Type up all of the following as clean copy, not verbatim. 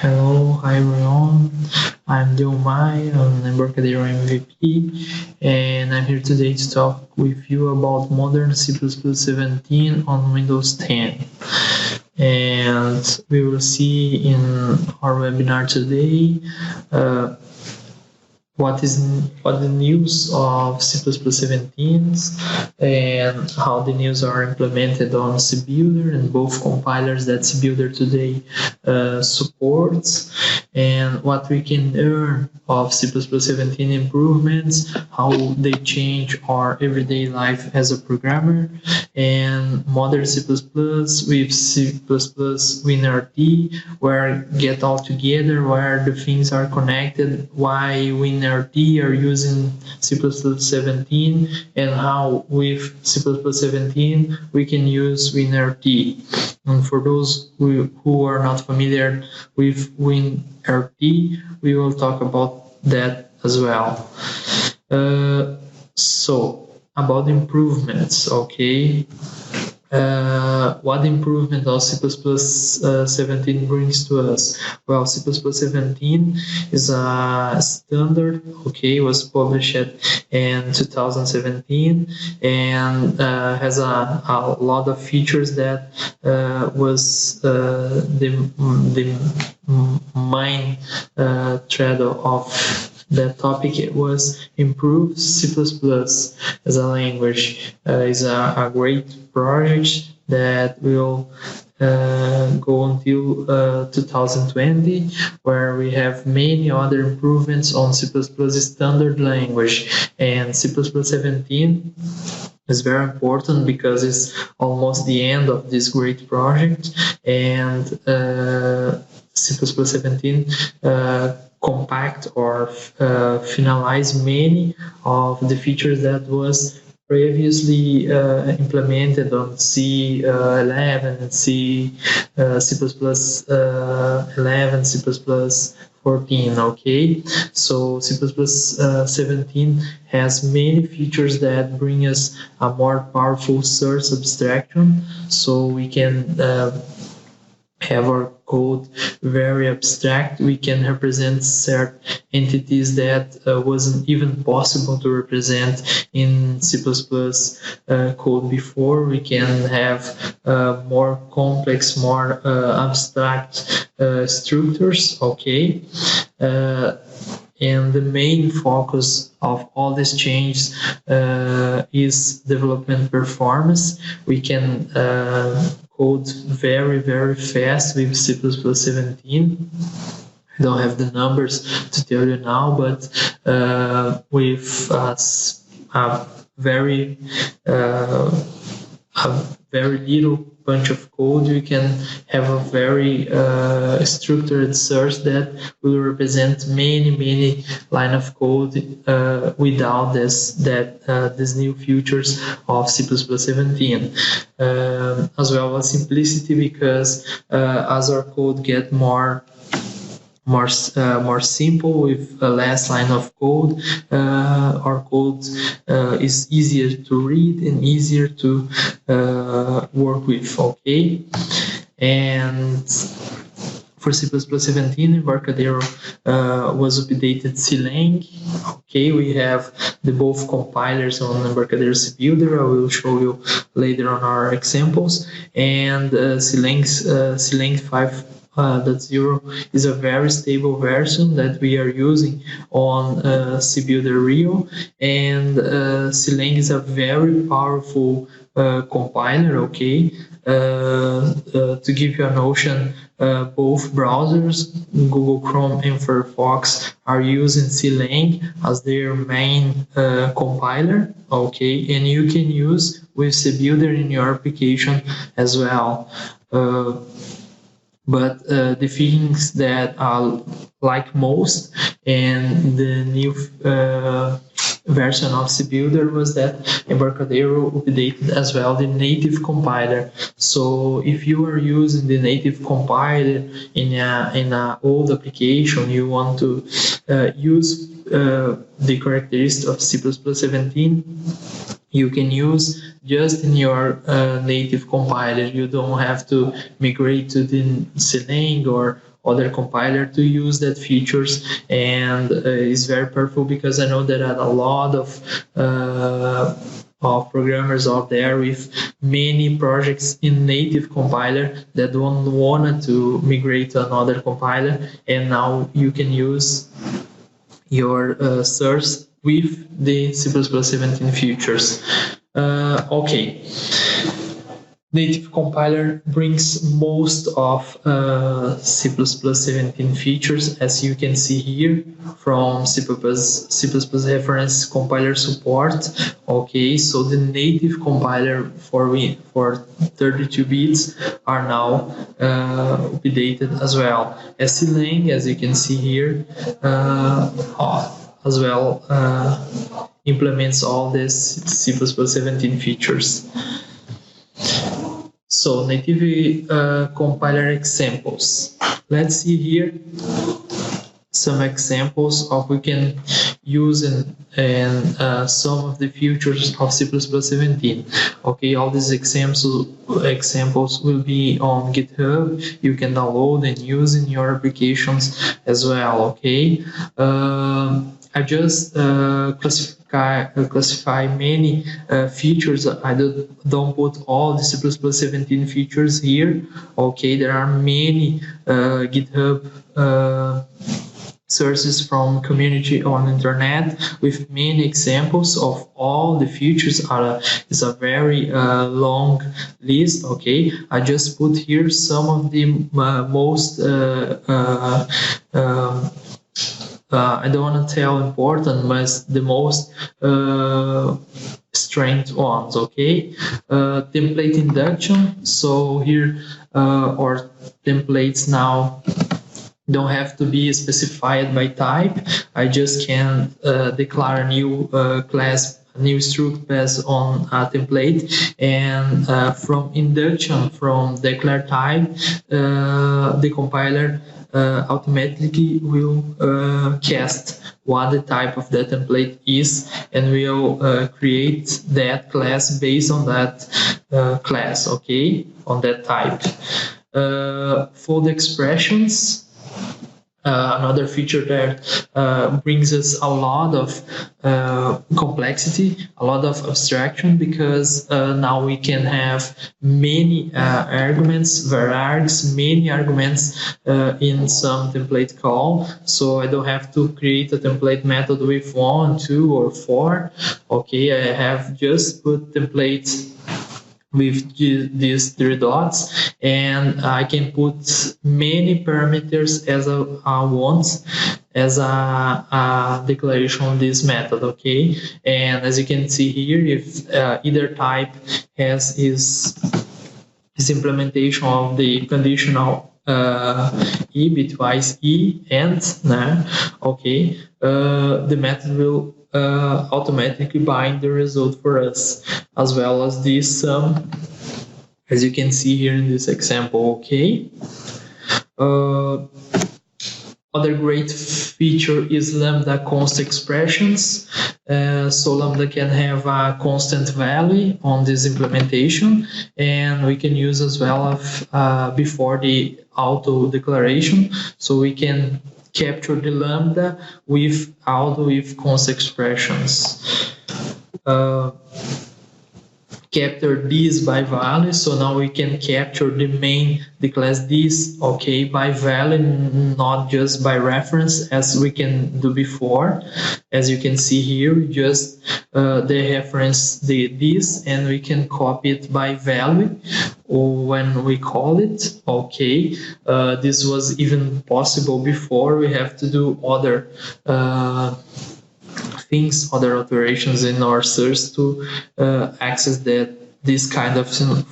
Hello, hi everyone. I'm Dion Mai, I'm Embarcadero MVP, and I'm here today to talk with you about modern C++17 on Windows 10. And we will see in our webinar today uh, what the news of C++17s and how the news are implemented on CBuilder and both compilers that CBuilder today supports, and what we can learn of C++17 improvements, how they change our everyday life as a programmer, and modern C++ with C++ WinRT, where get all together, where the things are connected, why WinRT are using C++17, and how with C++17 we can use WinRT. And for those who are not familiar with WinRT, we will talk about that as well. So about improvements, okay. What improvement of C++17 brings to us? Well, C++17 is a standard, okay, was published in 2017 and has a lot of features that was the main thread of that topic. It was improve C++ as a language. Is a great project that will go until 2020, where we have many other improvements on C++ standard language, and C++17 is very important because it's almost the end of this great project, and C++17 compact or finalize many of the features that was previously implemented on C11 and C++11, C++14, okay? So C++17 has many features that bring us a more powerful source abstraction, so we can have our code very abstract. We can represent certain entities that wasn't even possible to represent in C++ code before. We can have more complex, more abstract structures, okay? And the main focus of all these changes is development performance. We can code very, very fast with C++17. I don't have the numbers to tell you now, but with a very little bunch of code, you can have a very structured source that will represent many line of code without these new features of C++17. As well as simplicity, because as our code get more simple with less line of code, our code is easier to read and easier to work with, okay? And for C++17, Embarcadero was updated Clang. Okay, we have the both compilers on Embarcadero CBuilder. I will show you later on our examples. And Clang 5.0 is a very stable version that we are using on CBuilder Rio, and Clang is a very powerful compiler, okay? To give you a notion, both browsers, Google Chrome and Firefox, are using Clang as their main compiler, okay? And you can use with CBuilder in your application as well. But the things that I like most in the new version of CBuilder was that Embarcadero updated as well the native compiler. So if you are using the native compiler in a old application, you want to use the characteristics of C++17, you can use just in your native compiler. You don't have to migrate to the Clang or other compiler to use that features, and it's very powerful because I know there are a lot of programmers out there with many projects in native compiler that don't want to migrate to another compiler, and now you can use your source with the C++17 features. Okay. Native compiler brings most of C++17 features, as you can see here, from C++ reference compiler support. Okay, so the native compiler for 32 bits are now updated as well. Clang, as you can see here, as well implements all these C++17 features. So native compiler examples. Let's see here some examples of we can use and some of the features of C++17. Okay, all these examples will be on GitHub. You can download and use in your applications as well. Okay, I just classify many features. I don't put all the C++17 features here. Okay, there are many GitHub sources from community on internet with many examples of all the features. It's a very long list. Okay, I just put here some of the most I don't want to tell important, but the most strength ones. Okay, template induction. So here our templates now don't have to be specified by type. I just can declare a new class, a new struct based on a template, and from induction, from declare type, the compiler automatically will cast what the type of that template is, and will create that class based on that class, okay, on that type. For the expressions, another feature that brings us a lot of complexity, a lot of abstraction, because now we can have many arguments, varargs, many arguments in some template call. So I don't have to create a template method with 1, 2, or 4. Okay, I have just put templates with these 3 dots, and I can put many parameters as I want as a declaration of this method. Okay, and as you can see here, if either type has its implementation of the conditional e bitwise e and okay, the method will automatically bind the result for us, as well as this sum, as you can see here in this example. Okay, other great feature is lambda const expressions. So lambda can have a constant value on this implementation, and we can use as well before the auto declaration, so we can capture the lambda with const expressions. Capture this by value, so now we can capture the class this, okay, by value, not just by reference as we can do before. As you can see here, we just they reference this, and we can copy it by value when we call it. Okay, this was even possible before. We have to do other things, other operations in our source to access this kind of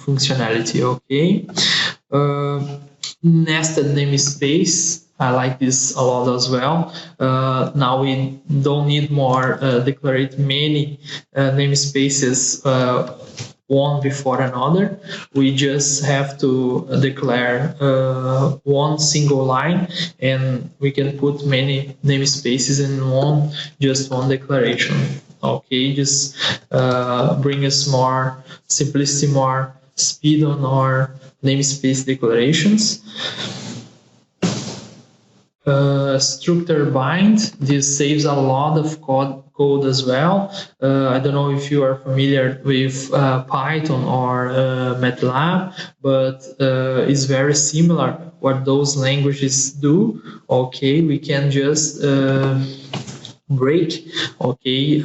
functionality. Okay, nested namespace, I like this a lot as well. Now we don't need more declare many namespaces one before another. We just have to declare one single line, and we can put many namespaces in just one declaration. Okay, just bring us more simplicity, more speed on our namespace declarations. Structure bind. This saves a lot of code as well. I don't know if you are familiar with Python or MATLAB, but it's very similar what those languages do. Okay, we can just break, okay,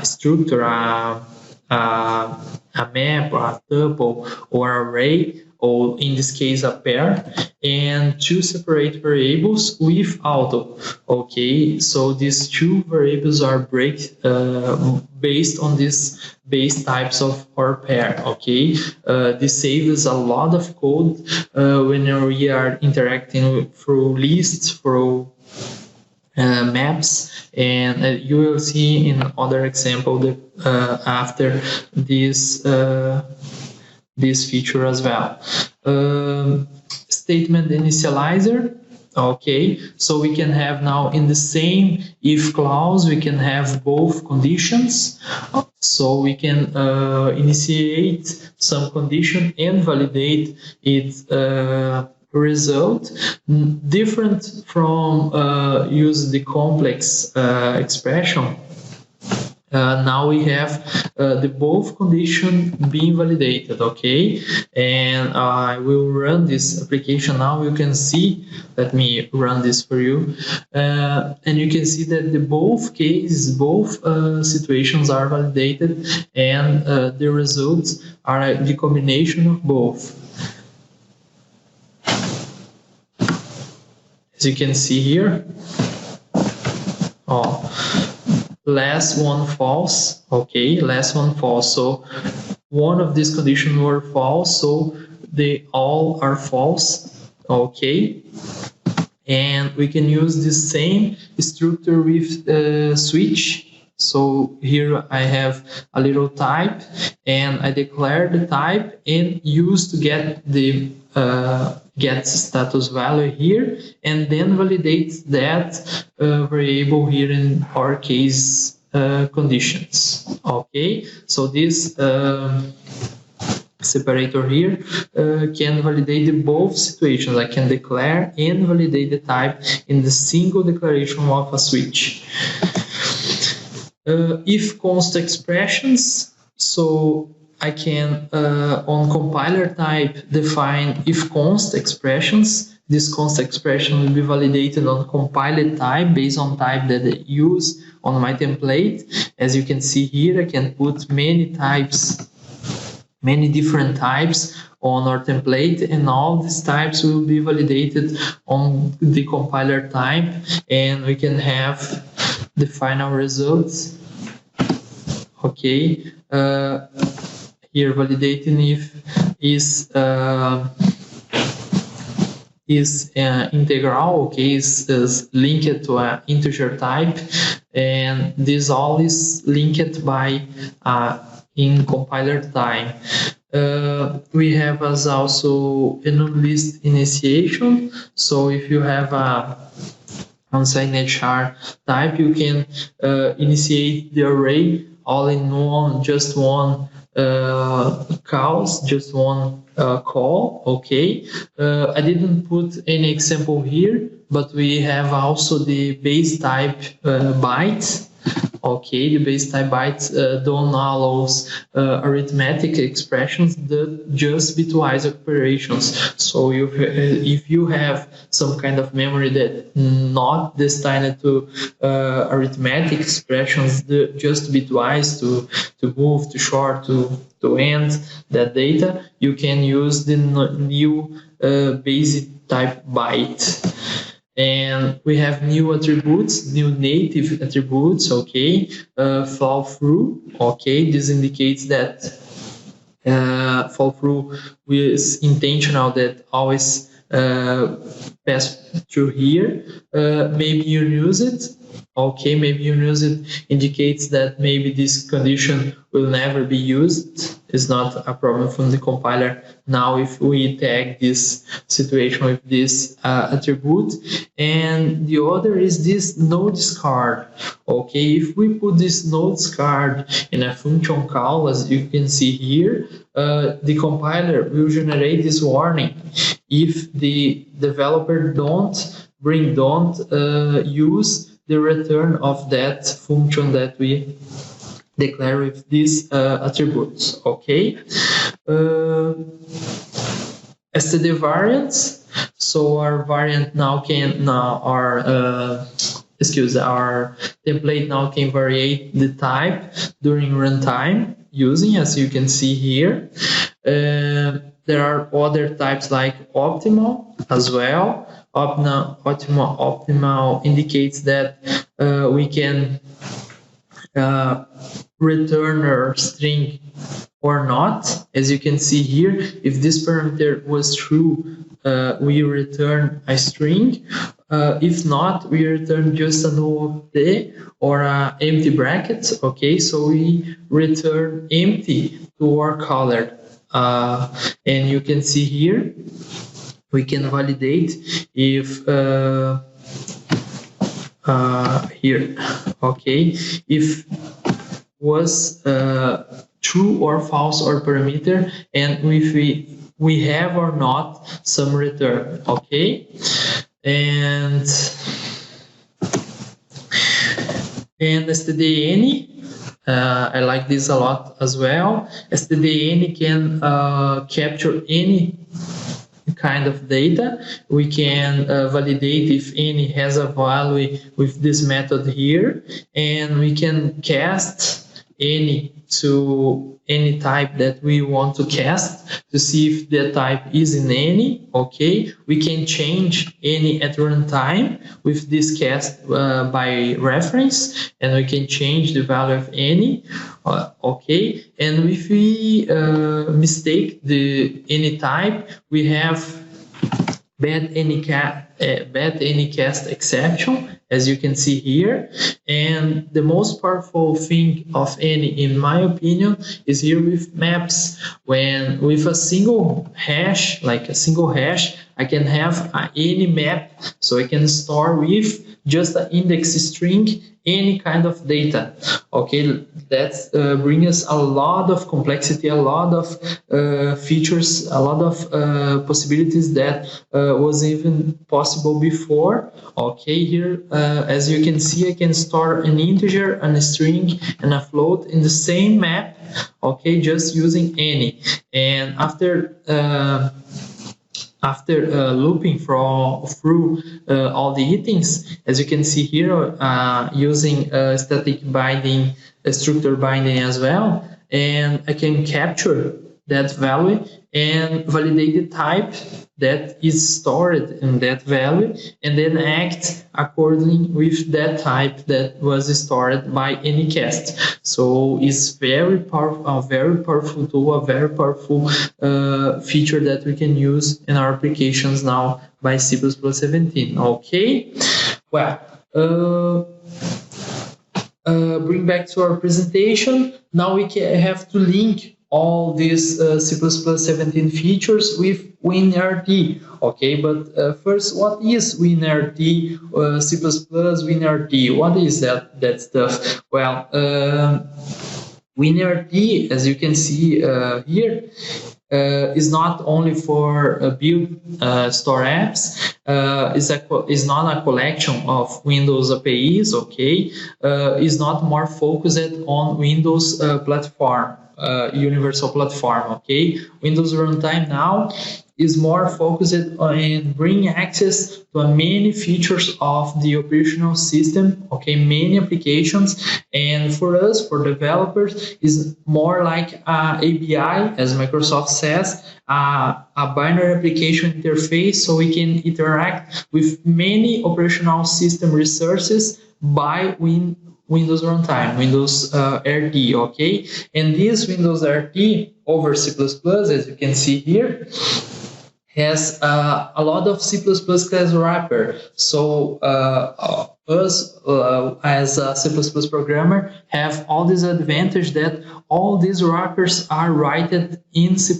structure, a map, a tuple, or array, or in this case a pair, and two separate variables with auto. Okay, so these two variables are break based on these base types of our pair. Okay, this saves a lot of code when we are interacting through lists, through maps, and you will see in other example that after this this feature as well. Statement initializer. Okay, so we can have now in the same if clause, we can have both conditions. So we can initiate some condition and validate its result, different from use the complex expression. Now we have the both condition being validated. Okay, and I will run this application now. You can see, let me run this for you, and you can see that the both cases, both situations are validated, and the results are the combination of both. As you can see here, last one false. Okay, last one false. So one of these conditions were false, so they all are false. Okay, and we can use the same structure with switch. So here I have a little type, and I declare the type and use to get the get status value here, and then validate that variable here in our case conditions. Okay, so this separator here can validate the both situations. I can declare and validate the type in the single declaration of a switch. If const expressions, so I can on compiler type define if const expressions. This const expression will be validated on compiler type based on type that I use on my template. As you can see here, I can put many types, many different types on our template, and all these types will be validated on the compiler type, and we can have the final results. Okay, here validating if is integral. Okay, is linked to an integer type, and this all is linked by in compiler time. We have as also a non-list initiation. So if you have a unsigned char type, you can initiate the array all in one, just one calls, just one call. Okay, I didn't put any example here, but we have also the base type bytes. Okay, the base type bytes don't allow arithmetic expressions, just bitwise operations. So if you have some kind of memory that not destined to arithmetic expressions, just bitwise to move, to short, to end that data, you can use the new basic type byte. And we have new attributes, new native attributes. Okay, fall through. Okay, this indicates that fall through is intentional, that always pass through here. Maybe you use it. Okay, maybe you use it indicates that maybe this condition will never be used. It's not a problem from the compiler. Now if we tag this situation with this attribute, and the other is this no discard. Okay, if we put this no discard in a function call, as you can see here, the compiler will generate this warning if the developer don't bring don't use the return of that function that we declare with these attributes. Okay. STD variants. So our variant now our template now can vary the type during runtime using, as you can see here. There are other types like optimal as well. Optimal indicates that we can return our string or not. As you can see here, if this parameter was true, we return a string. If not, we return just a null or an empty bracket. Okay, so we return empty to our color. And you can see here, we can validate if here, okay, if was true or false or parameter, and if we have or not some return. Okay, and stdn, I like this a lot as well. stdn can capture any kind of data. We can validate if any has a value with this method here, and we can cast any to any type that we want to cast to see if the type is in any. Okay, we can change any at runtime with this cast by reference, and we can change the value of any. Okay, and if we mistake the any type, we have bad any cast exception, as you can see here. And the most powerful thing of any, in my opinion, is here with maps. When with a single hash, like a single hash, I can have any map, so I can store with just an index string any kind of data. Okay, that brings us a lot of complexity, a lot of features, a lot of possibilities that was even possible before. Okay, here as you can see, I can store an integer and a string and a float in the same map. Okay, just using any. And after looping through all the items, as you can see here, using static binding, structure binding as well, and I can capture that value and validate the type that is stored in that value, and then act according with that type that was stored by any cast. So it's very powerful, a very powerful tool, a very powerful feature that we can use in our applications now by C++17. Okay, well, bring back to our presentation. Now we have to link all these C++17 features with WinRT. Okay, but first, what is WinRT? C++ WinRT. What is that stuff? Well, WinRT, as you can see here, is not only for build store apps. Is not a collection of Windows APIs. Okay, is not more focused on Windows platform. Universal platform. Okay, Windows runtime now is more focused on bringing access to many features of the operational system. Okay, many applications, and for us, for developers, is more like ABI, as Microsoft says, a binary application interface, so we can interact with many operational system resources by Windows runtime, Windows RT, okay? And this Windows RT over C++, as you can see here, has a lot of C++ class wrapper. So us as a C++ programmer have all this advantage that all these wrappers are written in C++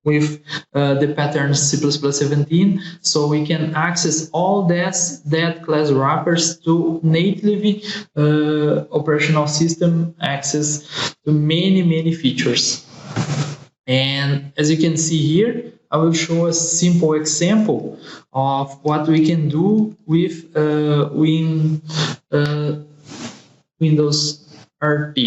with the pattern C++17, so we can access all that class wrappers to natively operational system access to many features. And as you can see here, I will show a simple example of what we can do with Windows RT.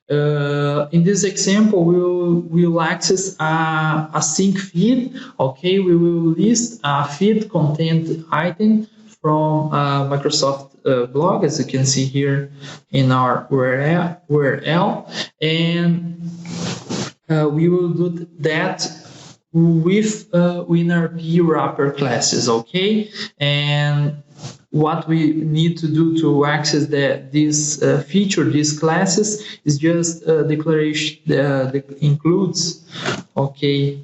In this example, we'll access a sync feed. Okay, we will list a feed content item from Microsoft blog, as you can see here in our URL, and we will do that with WinRT wrapper classes. Okay, and what we need to do to access this feature, these classes, is just declaration includes. Okay,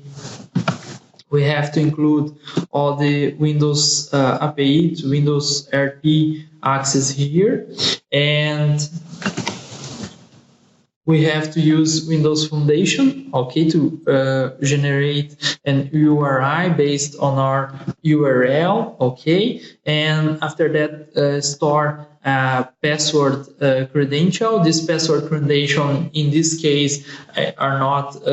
we have to include all the Windows API to Windows RT access here, and we have to use Windows Foundation, okay, to generate an URI based on our URL, okay, and after that store a password credential. This password credential in this case are not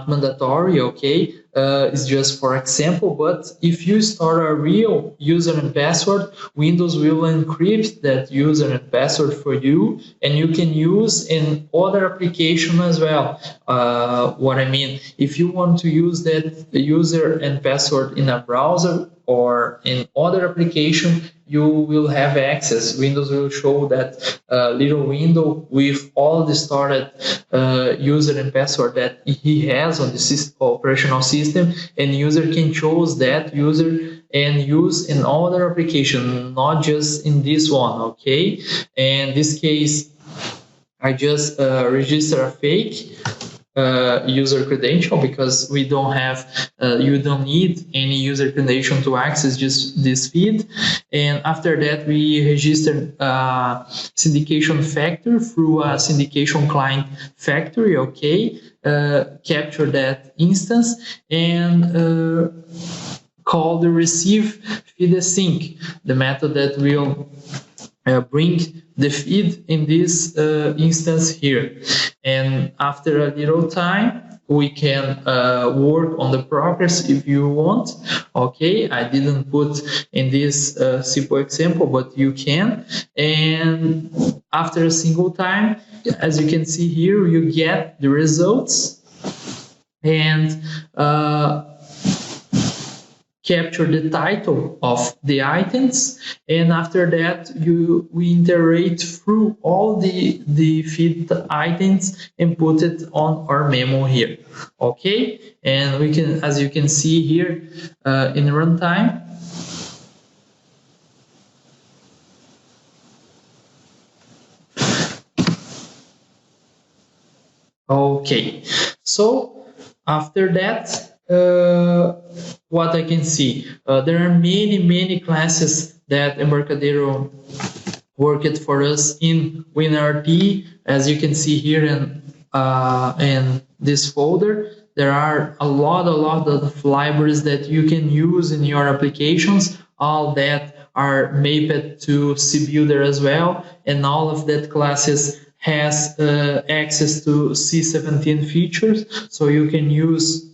mandatory, okay? It's just for example, but if you store a real user and password, Windows will encrypt that user and password for you, and you can use in other application as well. What I mean, if you want to use that user and password in a browser or in other application, you will have access. Windows will show that little window with all the stored user and password that he has on the operational system, and user can choose that user and use in other application, not just in this one, okay? And in this case, I just register a fake user credential because we don't have, you don't need any user credential to access just this feed. And after that, we register syndication factor through a syndication client factory, okay? Capture that instance and call the receive feed async, the method that will bring the feed in this instance here. And after a little time, we can work on the progress if you want. Okay, I didn't put in this simple example, but you can. And after a single time, as you can see here, you get the results and capture the title of the items, and after that we iterate through all the feed items and put it on our memo here. Okay, and we can, as you can see here in runtime, okay, so after that, what I can see, there are many classes that Embarcadero worked for us in WinRT. As you can see here in this folder, there are a lot of libraries that you can use in your applications, all that are mapped to CBuilder as well, and all of that classes has access to C17 features, so you can use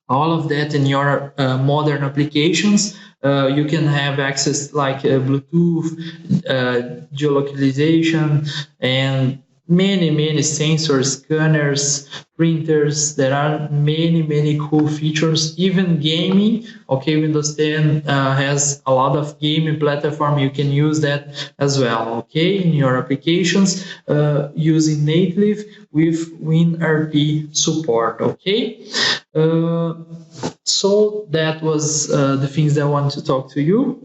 all of that in your modern applications. You can have access like Bluetooth, geolocalization, and many sensors, scanners, printers. There are many cool features, even gaming. Okay, Windows 10 has a lot of gaming platform. You can use that as well, okay, in your applications using native with WinRT support, okay. So that was the things that I want to talk to you.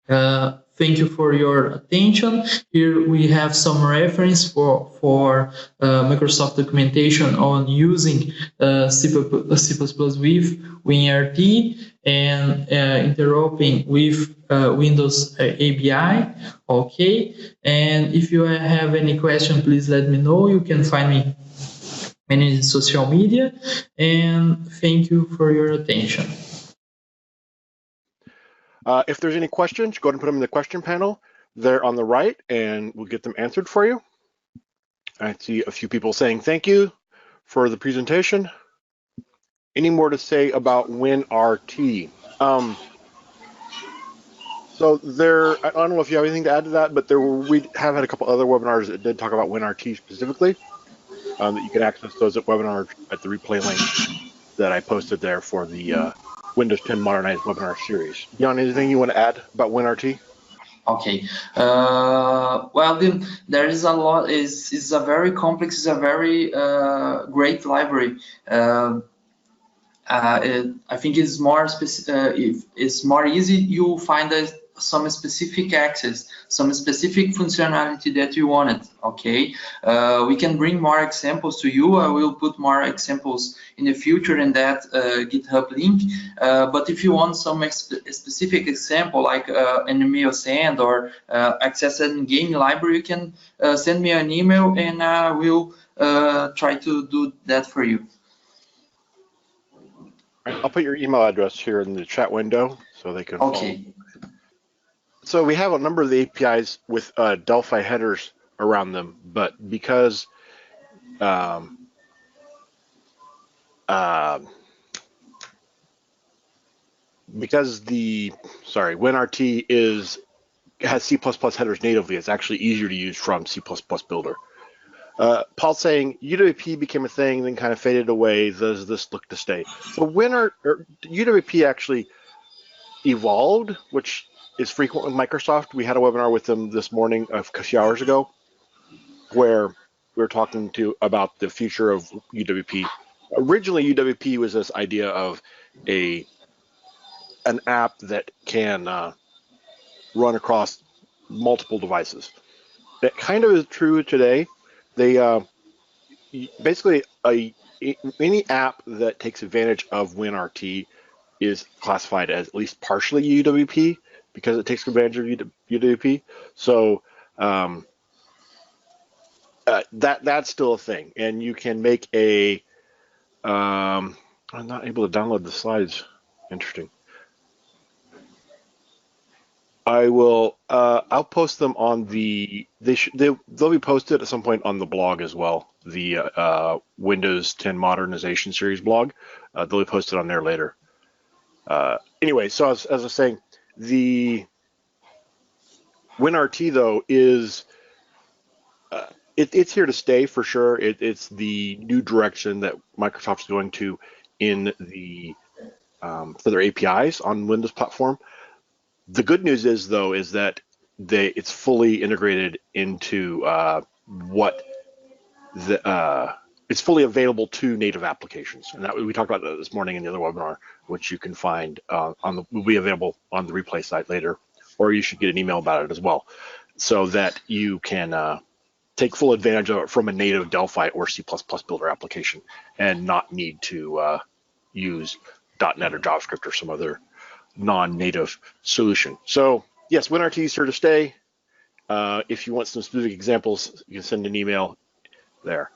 Thank you for your attention. Here we have some reference for Microsoft documentation on using C++ with WinRT and interrupting with Windows API. Okay, and if you have any question, please let me know. You can find me in social media, and thank you for your attention. If there's any questions, go ahead and put them in the question panel. there on the right, and we'll get them answered for you. I see a few people saying thank you for the presentation. Any more to say about WinRT? So there, I don't know if you have anything to add to that, but we have had a couple other webinars that did talk about WinRT specifically. That you can access those at webinar at the replay link that I posted there for the Windows 10 Modernized webinar series. Dion, anything you want to add about WinRT? Okay. Well, there is a lot. Is a very complex. It's a very great library. I think it's more if it's more easy. You find some specific access, some specific functionality that you wanted. Okay, we can bring more examples to you. I will put more examples in the future in that GitHub link. But if you want some specific example, like an email send or access an game library, you can send me an email, and I will try to do that for you. I'll put your email address here in the chat window so they can follow. So we have a number of the APIs with Delphi headers around them, but because WinRT has C++ headers natively, it's actually easier to use from C++ Builder. Paul's saying UWP became a thing, then kind of faded away. Does this look to stay? So UWP actually evolved, which is frequent with Microsoft. We had a webinar with them this morning, a few hours ago, where we were talking about the future of UWP. Originally, UWP was this idea of an app that can run across multiple devices. That kind of is true today. They basically any app that takes advantage of WinRT is classified as at least partially UWP because it takes advantage of UWP. So that's still a thing, and you can make a. I'm not able to download the slides. Interesting. I will. I'll post them on the. They'll be posted at some point on the blog as well. The Windows 10 Modernization Series blog. They'll be posted on there later. Anyway, so as I was saying, the WinRT though is it's here to stay for sure. It's the new direction that Microsoft's going to in the for their APIs on Windows platform. The good news is though is that it's fully integrated into it's fully available to native applications, and that we talked about that this morning in the other webinar, which you can find will be available on the replay site later, or you should get an email about it as well, so that you can take full advantage of it from a native Delphi or C++ Builder application, and not need to use .NET or JavaScript or some other non-native solution. So yes, WinRT is here to stay. If you want some specific examples, you can send an email there.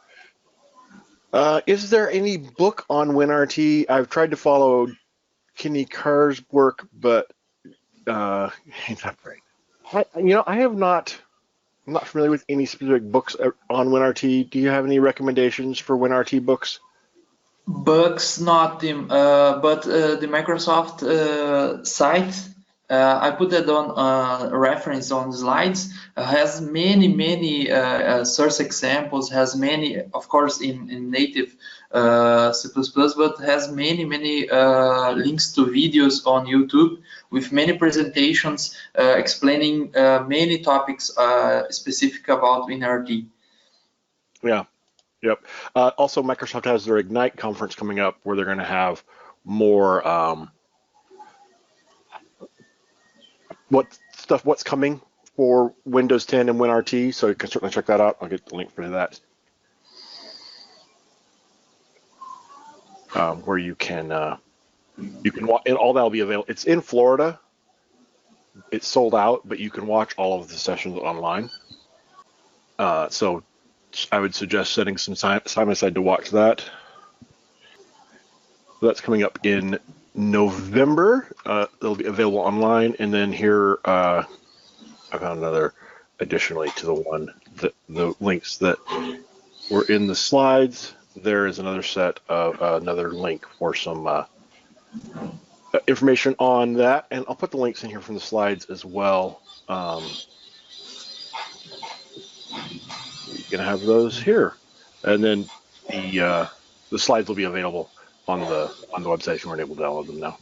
Is there any book on WinRT? I've tried to follow Kenny Carr's work, but he's not great. I have not. I'm not familiar with any specific books on WinRT. Do you have any recommendations for WinRT books? Books, not them, but the Microsoft site. I put that on reference on slides. Has many source examples. Has many, of course, in native C++, but has many links to videos on YouTube with many presentations explaining many topics specific about WinRT. Yeah. Yep. Also, Microsoft has their Ignite conference coming up, where they're going to have more what's coming for Windows 10 and WinRT. So you can certainly check that out. I'll get the link for that. Where you can watch, and all that'll be available. It's in Florida. It's sold out, but you can watch all of the sessions online. So I would suggest setting some time aside to watch that. So that's coming up in November. It'll be available online, and then here I found another additionally to the one that the links that were in the slides. There is another set of another link for some information on that, and I'll put the links in here from the slides as well. You can have those here, and then the slides will be available on the website if you weren't able to download them now.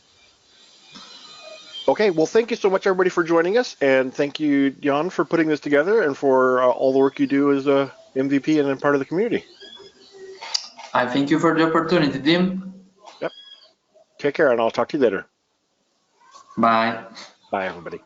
Okay, well, thank you so much, everybody, for joining us, and thank you, Dion, for putting this together and for all the work you do as a MVP and a part of the community. I thank you for the opportunity, Tim. Yep. Take care, and I'll talk to you later. Bye. Bye, everybody.